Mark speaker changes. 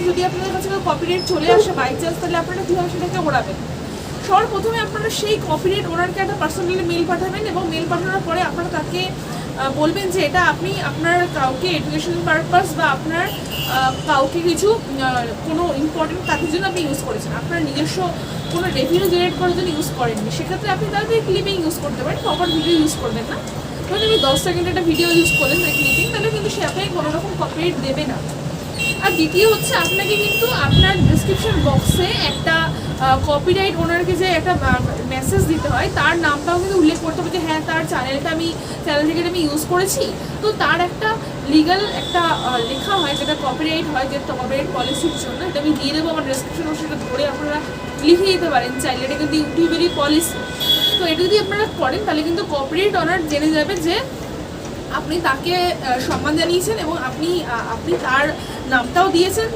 Speaker 1: যদি আপনাদের কাছে কপিরাইট চলে আসে বাই চান্স, তাহলে আপনারা কীভাবে সেটাকে ওড়াবেন? সবার প্রথমে আপনারা সেই কপিরাইট ওনারকে একটা পার্সোনালি মেল পাঠাবেন, এবং মেল পাঠানোর পরে আপনারা তাকে বলবেন যে এটা আপনি আপনার কাউকে এডুকেশন পারপাস বা আপনার কাউকে কিছু কোনো ইম্পর্টেন্ট কাজের জন্য আপনি ইউজ করেছেন, আপনার নিজস্ব কোনো রেভিনিউ জেনারেট করার জন্য ইউজ করেননি। সেক্ষেত্রে আপনি তাদের ক্লিপিং ইউজ করতে পারেন, প্রপার ভিডিও ইউজ করবেন না। ধরুন আপনি 10 সেকেন্ড একটা ভিডিও ইউজ করলেন ক্লিপিং, তাহলে কিন্তু সে আপনাকে কোনো রকম কপিরাইট দেবে না। আর দ্বিতীয় হচ্ছে, আপনাকে কিন্তু আপনার ডিসক্রিপশন বক্সে একটা কপিরাইট ওনারকে যে একটা মেসেজ দিতে হয়, তার নামটাও কিন্তু উল্লেখ করতে হবে যে হ্যাঁ তার চ্যানেল থেকে আমি ইউজ করেছি। তো তার একটা লিগাল একটা লেখা হয় যেটা কপিরাইট হয়, যে কপিরাইট পলিসির জন্য, এটা আমি দিয়ে দেবো আমার ডিসক্রিপশন, সেটা ধরে আপনারা লিখে দিতে পারেন চাইলে। এটা কিন্তু ইউটিউবেরই পলিসি। তো এটা যদি আপনারা করেন তাহলে কিন্তু কপিরাইট ওনার জেনে যাবে যে আপনি তাকে সম্মান জানিয়েছেন, এবং আপনি তার নামটাও দিয়েছেন,